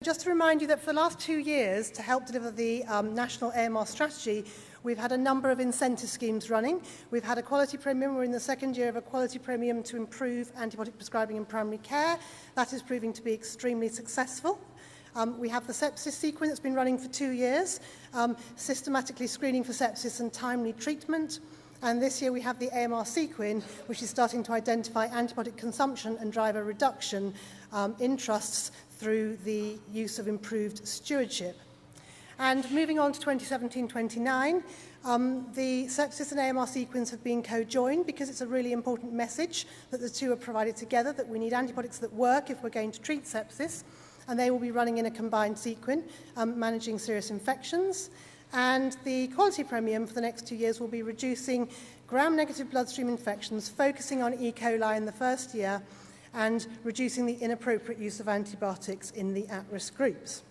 just to remind you that for the last 2 years, to help deliver the national AMR strategy, we've had a number of incentive schemes running. We've had a quality premium. We're in the second year of a quality premium to improve antibiotic prescribing in primary care. That is proving to be extremely successful. We have the sepsis sequence that's been running for 2 years, systematically screening for sepsis and timely treatment. And this year we have the AMR sequin, which is starting to identify antibiotic consumption and drive a reduction in trusts through the use of improved stewardship. And moving on to 2017-29, the sepsis and AMR sequence have been co-joined because it's a really important message that the two are provided together, that we need antibiotics that work if we're going to treat sepsis, and they will be running in a combined sequin, managing serious infections. And the quality premium for the next 2 years will be reducing gram-negative bloodstream infections, focusing on E. coli in the first year, and reducing the inappropriate use of antibiotics in the at-risk groups.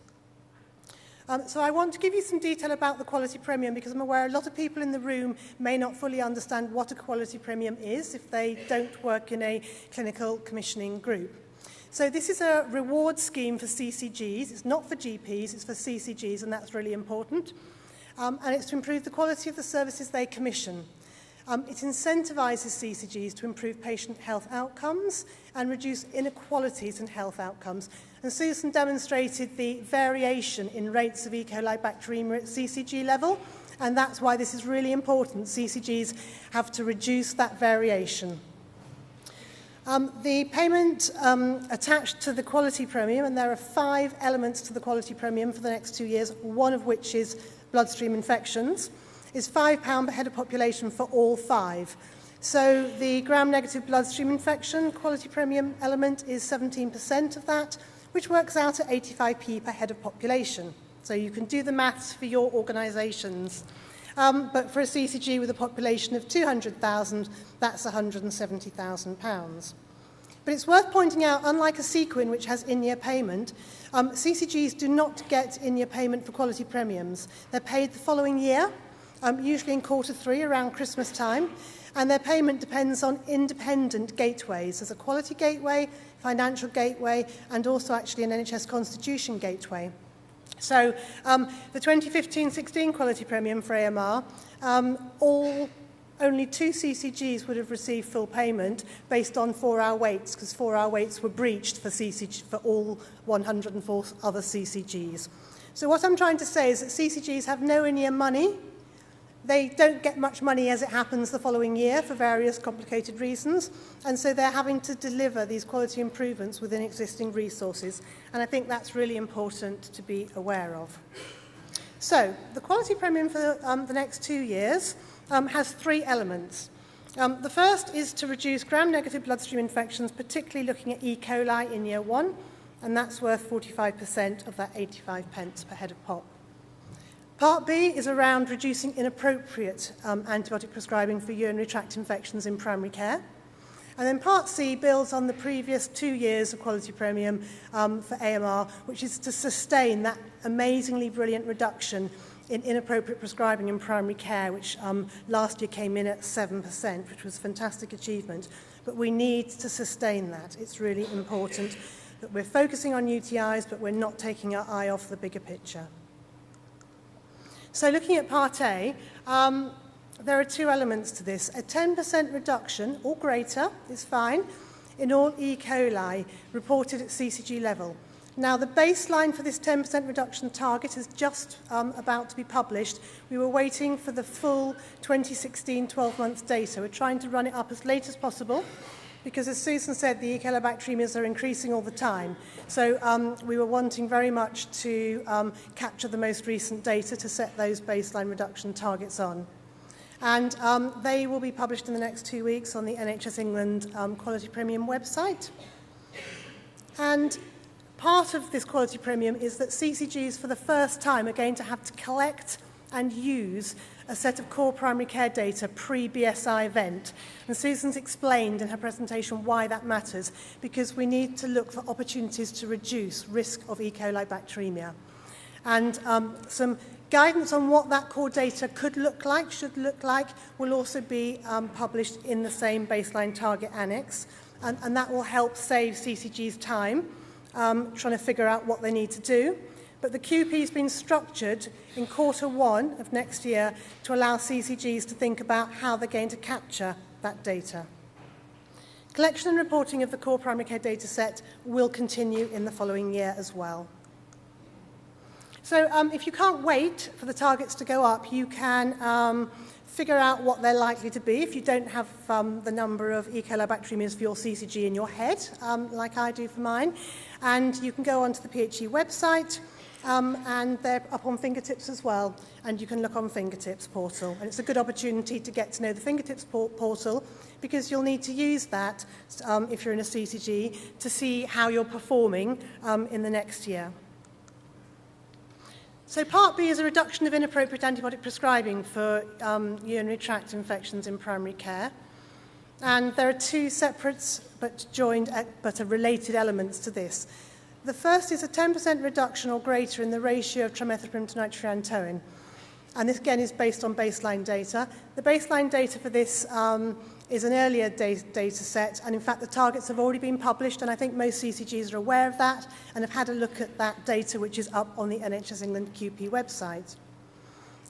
So I want to give you some detail about the quality premium because I'm aware a lot of people in the room may not fully understand what a quality premium is if they don't work in a clinical commissioning group. So this is a reward scheme for CCGs. It's not for GPs, it's for CCGs, and that's really important. And it's to improve the quality of the services they commission. It incentivises CCGs to improve patient health outcomes and reduce inequalities in health outcomes. And Susan demonstrated the variation in rates of E. coli bacteremia at CCG level, and that's why this is really important. CCGs have to reduce that variation. The payment attached to the quality premium, and there are 5 elements to the quality premium for the next 2 years, one of which is bloodstream infections, is £5 per head of population for all 5. So the gram-negative bloodstream infection quality premium element is 17% of that, which works out at 85p per head of population. So you can do the maths for your organisations. But for a CCG with a population of 200,000, that's £170,000. But it's worth pointing out, unlike a sequin, which has in-year payment, CCGs do not get in-year payment for quality premiums. They're paid the following year, usually in Q3, around Christmas time, and their payment depends on independent gateways. There's a quality gateway, financial gateway, and also actually an NHS Constitution gateway. So the 2015-16 quality premium for AMR, only 2 CCGs would have received full payment based on 4-hour waits, because 4-hour waits were breached for all 104 other CCGs. So what I'm trying to say is that CCGs have no in-year money. They don't get much money as it happens the following year for various complicated reasons, and so they're having to deliver these quality improvements within existing resources, and I think that's really important to be aware of. So the quality premium for the next 2 years has 3 elements. The first is to reduce gram-negative bloodstream infections, particularly looking at E. coli in year 1, and that's worth 45% of that 85 pence per head of pop. Part B is around reducing inappropriate antibiotic prescribing for urinary tract infections in primary care. And then Part C builds on the previous 2 years of quality premium for AMR, which is to sustain that amazingly brilliant reduction in inappropriate prescribing in primary care, which last year came in at 7%, which was a fantastic achievement. But we need to sustain that. It's really important that we're focusing on UTIs, but we're not taking our eye off the bigger picture. So looking at Part A, there are 2 elements to this. A 10% reduction, or greater, is fine, in all E. coli reported at CCG level. Now, the baseline for this 10% reduction target is just about to be published. We were waiting for the full 2016 12 months data. We're trying to run it up as late as possible because, as Susan said, the E. coli bacteremias are increasing all the time. So we were wanting very much to capture the most recent data to set those baseline reduction targets on. And they will be published in the next 2 weeks on the NHS England Quality Premium website. And part of this quality premium is that CCGs for the first time are going to have to collect and use a set of core primary care data pre-BSI event. And Susan's explained in her presentation why that matters, because we need to look for opportunities to reduce risk of E. coli bacteremia. And some guidance on what that core data could look like, should look like, will also be published in the same baseline target annex. And that will help save CCGs time trying to figure out what they need to do. But the QP has been structured in Q1 of next year to allow CCGs to think about how they're going to capture that data. Collection and reporting of the core primary care data set will continue in the following year as well. So if you can't wait for the targets to go up, you can figure out what they're likely to be if you don't have the number of E. coli bacteremias for your CCG in your head, like I do for mine. And you can go onto the PHE website, and they're up on Fingertips as well, and you can look on Fingertips portal. And it's a good opportunity to get to know the Fingertips portal, because you'll need to use that if you're in a CCG to see how you're performing in the next year. So Part B is a reduction of inappropriate antibiotic prescribing for urinary tract infections in primary care. And there are two separate but joined but related elements to this. The first is a 10% reduction or greater in the ratio of trimethoprim to nitrofurantoin. And this, again, is based on baseline data. The baseline data for this is an earlier data set, and in fact the targets have already been published, and I think most CCGs are aware of that and have had a look at that data, which is up on the NHS England QP website.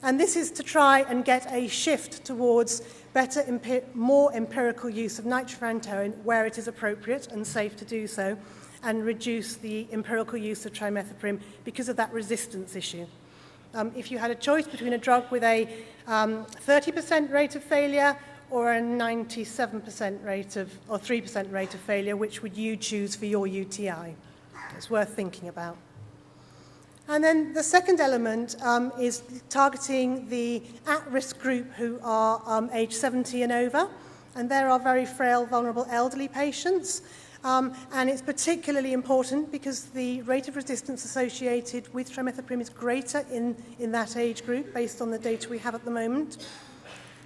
And this is to try and get a shift towards better, more empirical use of nitrofurantoin where it is appropriate and safe to do so, and reduce the empirical use of trimethoprim because of that resistance issue. If you had a choice between a drug with a 30% rate of failure or a 97% rate of, or 3% rate of failure, which would you choose for your UTI? It's worth thinking about. And then the second element is targeting the at-risk group who are age 70 and over, and there are very frail, vulnerable elderly patients. And it's particularly important because the rate of resistance associated with trimethoprim is greater in that age group based on the data we have at the moment.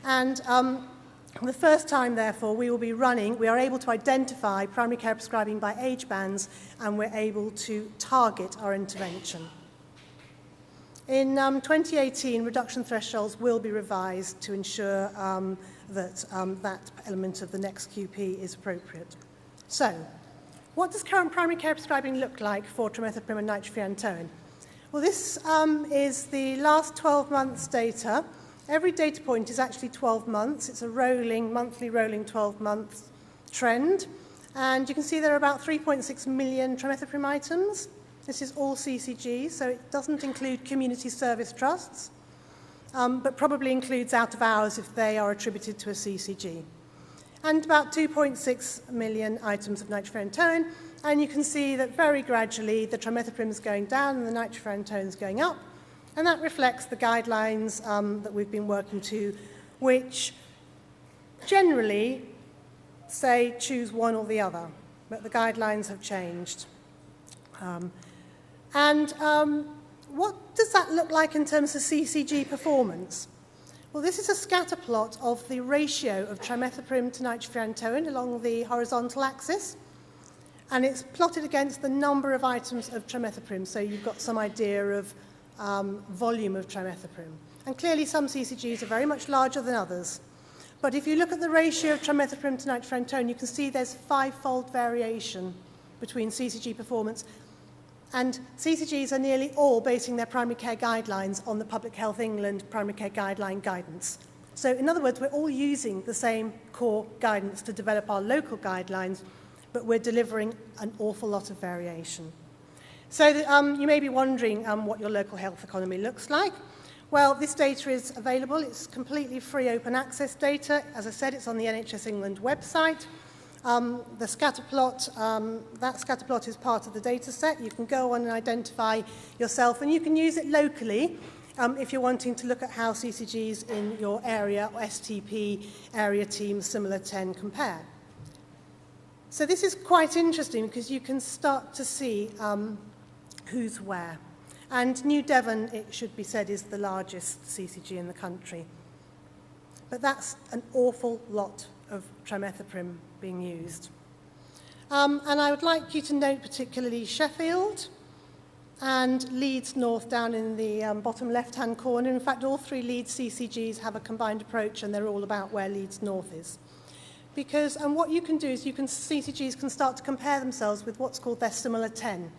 And for the first time, therefore, we are able to identify primary care prescribing by age bands, and we're able to target our intervention. In 2018, reduction thresholds will be revised to ensure that that element of the next QP is appropriate. So, what does current primary care prescribing look like for trimethoprim and nitrofurantoin? Well, this is the last 12 months data. Every data point is actually 12 months. It's a monthly rolling 12-month trend. And you can see there are about 3.6 million trimethoprim items. This is all CCG, so it doesn't include community service trusts, but probably includes out of hours if they are attributed to a CCG. And about 2.6 million items of nitrofurantoin, and you can see that very gradually the trimethoprim is going down and the nitrofurantoin is going up, and that reflects the guidelines that we've been working to, which generally say choose one or the other, but the guidelines have changed. What does that look like in terms of CCG performance? Well, this is a scatter plot of the ratio of trimethoprim to nitrofurantoin along the horizontal axis, and it's plotted against the number of items of trimethoprim, so you've got some idea of volume of trimethoprim. And clearly some CCGs are very much larger than others. But if you look at the ratio of trimethoprim to nitrofurantoin, you can see there's 5-fold variation between CCG performance. And CCGs are nearly all basing their primary care guidelines on the Public Health England primary care guideline guidance. So in other words, we're all using the same core guidance to develop our local guidelines, but we're delivering an awful lot of variation. So you may be wondering what your local health economy looks like. Well, this data is available. It's completely free open access data. As I said, it's on the NHS England website. The scatter plot, that scatter plot is part of the data set. You can go on and identify yourself, and you can use it locally if you're wanting to look at how CCGs in your area or STP area teams, similar 10, compare. So this is quite interesting because you can start to see who's where. And New Devon, it should be said, is the largest CCG in the country. But that's an awful lot of trimethoprim being used. And I would like you to note particularly Sheffield and Leeds North down in the bottom left-hand corner. In fact, all 3 Leeds CCGs have a combined approach, and they're all about where Leeds North is. because what you can do is CCGs can start to compare themselves with what's called their similar 10.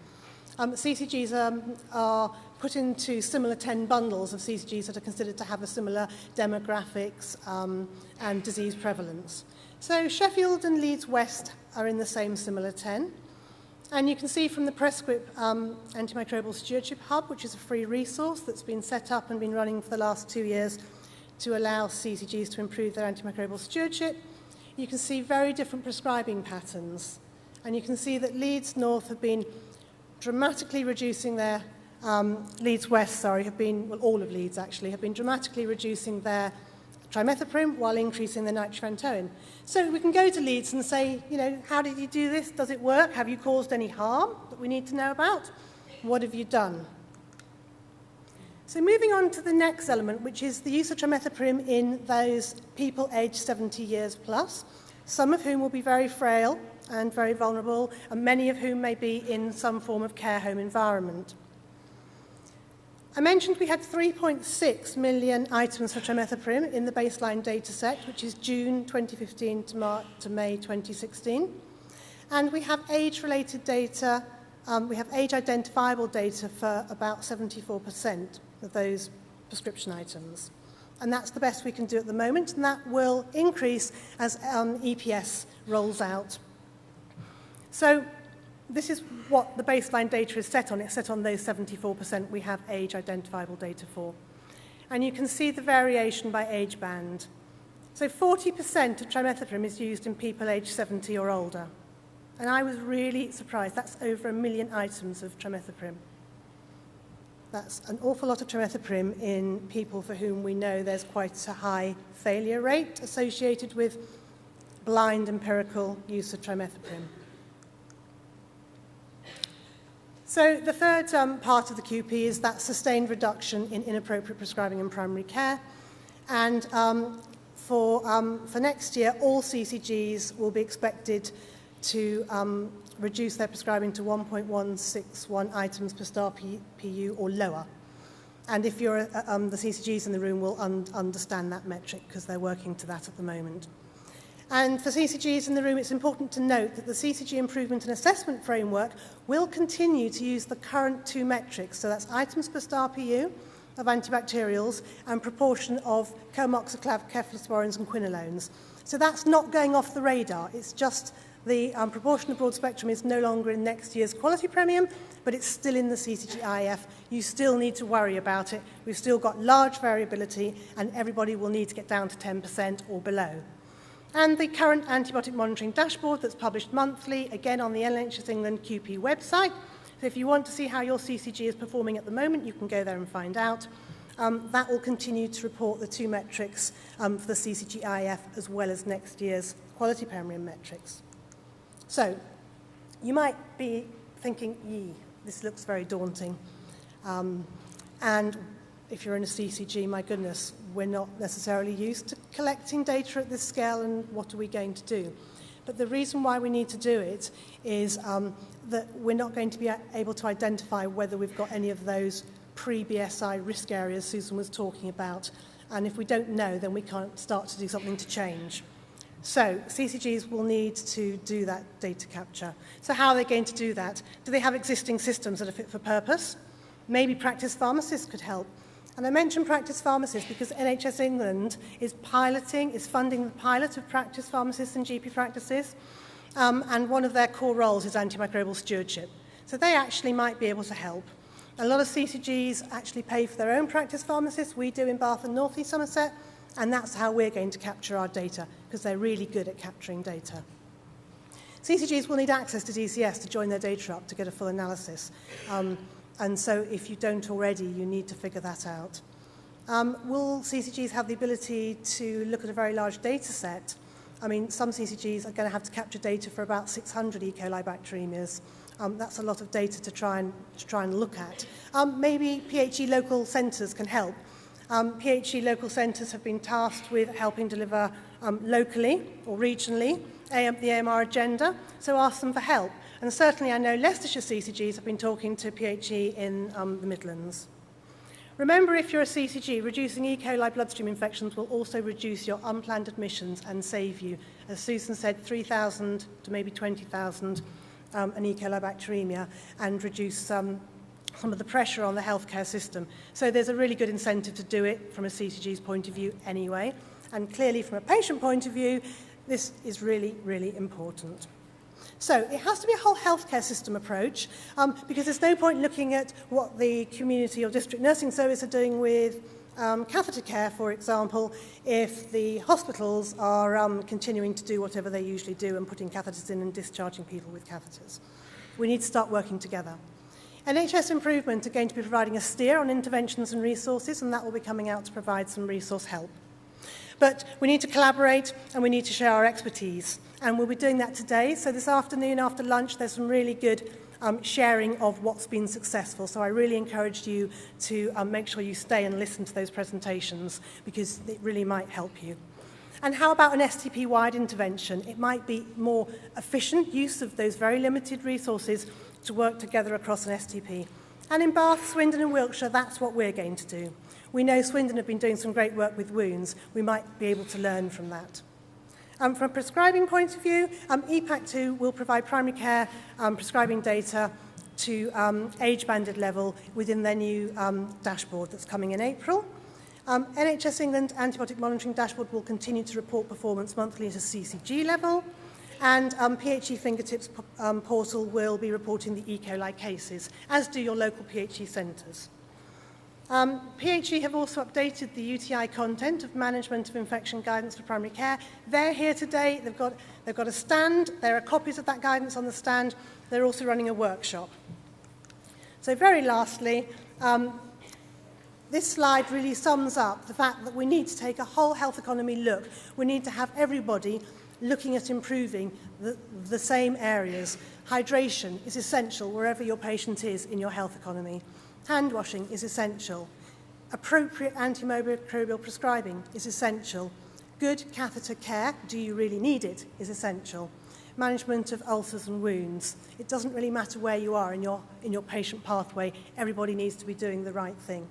CCGs are put into similar 10 bundles of CCGs that are considered to have a similar demographics and disease prevalence. So Sheffield and Leeds West are in the same similar 10. And you can see from the Prescript Antimicrobial Stewardship Hub, which is a free resource that's been set up and been running for the last 2 years to allow CCGs to improve their antimicrobial stewardship, you can see very different prescribing patterns. And you can see that Leeds North have been dramatically reducing their, Leeds West, sorry, have been, well, all of Leeds actually, have been dramatically reducing their trimethoprim while increasing the nitrofurantoin. So we can go to Leeds and say, you know, how did you do this? Does it work? Have you caused any harm that we need to know about? What have you done? So moving on to the next element, which is the use of trimethoprim in those people aged 70 years plus, some of whom will be very frail and very vulnerable, and many of whom may be in some form of care home environment. I mentioned we had 3.6 million items for trimethoprim in the baseline data set, which is June 2015 to May 2016. And we have age-related data, we have age-identifiable data for about 74% of those prescription items. And that's the best we can do at the moment, and that will increase as EPS rolls out. So this is what the baseline data is set on. It's set on those 74% we have age-identifiable data for. And you can see the variation by age band. So 40% of trimethoprim is used in people aged 70 or older. And I was really surprised. That's over 1 million items of trimethoprim. That's an awful lot of trimethoprim in people for whom we know there's quite a high failure rate associated with blind empirical use of trimethoprim. So the third part of the QP is that sustained reduction in inappropriate prescribing in primary care. And for next year, all CCGs will be expected to reduce their prescribing to 1.161 items per star PU or lower. And if you're the CCGs in the room will understand that metric because they're working to that at the moment. And for CCGs in the room, it's important to note that the CCG Improvement and Assessment Framework will continue to use the current 2 metrics. So that's items per star PU of antibacterials and proportion of coamoxiclav, cephalosporins and quinolones. So that's not going off the radar. It's just the proportion of broad spectrum is no longer in next year's quality premium, but it's still in the CCG-IF. You still need to worry about it. We've still got large variability, and everybody will need to get down to 10% or below. And the current antibiotic monitoring dashboard that's published monthly, again on the NHS England QP website. So if you want to see how your CCG is performing at the moment, you can go there and find out. That will continue to report the 2 metrics for the CCG-IF as well as next year's quality premium metrics. So you might be thinking, yee, this looks very daunting. And if you're in a CCG, my goodness, we're not necessarily used to collecting data at this scale, and what are we going to do? But the reason why we need to do it is that we're not going to be able to identify whether we've got any of those pre-BSI risk areas Susan was talking about. And if we don't know, then we can't start to do something to change. So CCGs will need to do that data capture. So how are they going to do that? Do they have existing systems that are fit for purpose? Maybe practice pharmacists could help. And I mention practice pharmacists because NHS England is funding the pilot of practice pharmacists and GP practices, and one of their core roles is antimicrobial stewardship. So they actually might be able to help. A lot of CCGs actually pay for their own practice pharmacists. We do in Bath and North East Somerset, and that's how we're going to capture our data, because they're really good at capturing data. CCGs will need access to DCS to join their data up to get a full analysis. And so if you don't already, you need to figure that out. Will CCGs have the ability to look at a very large data set? I mean, some CCGs are going to have to capture data for about 600 E. coli bacteremias. That's a lot of data to try and look at. Maybe PHE local centres can help. PHE local centres have been tasked with helping deliver locally or regionally the AMR agenda, so ask them for help. And certainly I know Leicestershire CCGs have been talking to PHE in the Midlands. Remember, if you're a CCG, reducing E. coli bloodstream infections will also reduce your unplanned admissions and save you, as Susan said, 3,000 to maybe 20,000 an E. coli bacteremia, and reduce some of the pressure on the healthcare system. So there's a really good incentive to do it from a CCG's point of view anyway. And clearly from a patient point of view, this is really, really important. So it has to be a whole healthcare system approach, because there's no point looking at what the community or district nursing service are doing with catheter care, for example, if the hospitals are continuing to do whatever they usually do and putting catheters in and discharging people with catheters. We need to start working together. NHS Improvement are going to be providing a steer on interventions and resources, and that will be coming out to provide some resource help. But we need to collaborate and we need to share our expertise. And we'll be doing that today. So this afternoon after lunch, there's some really good sharing of what's been successful. So I really encourage you to make sure you stay and listen to those presentations, because it really might help you. And how about an STP-wide intervention? It might be more efficient use of those very limited resources to work together across an STP. And in Bath, Swindon and Wiltshire, that's what we're going to do. We know Swindon have been doing some great work with wounds. We might be able to learn from that. From a prescribing point of view, EPAC2 will provide primary care prescribing data to age-banded level within their new dashboard that's coming in April. NHS England antibiotic monitoring dashboard will continue to report performance monthly at a CCG level, and PHE Fingertips portal will be reporting the E. coli cases, as do your local PHE centres. PHE have also updated the UTI content of Management of Infection Guidance for Primary Care. They're here today. They've got a stand. There are copies of that guidance on the stand. They're also running a workshop. So very lastly, this slide really sums up the fact that we need to take a whole health economy look. We need to have everybody looking at improving the same areas. Hydration is essential wherever your patient is in your health economy. Hand washing is essential. Appropriate antimicrobial prescribing is essential. Good catheter care, do you really need it, is essential. Management of ulcers and wounds. It doesn't really matter where you are in your patient pathway. Everybody needs to be doing the right thing.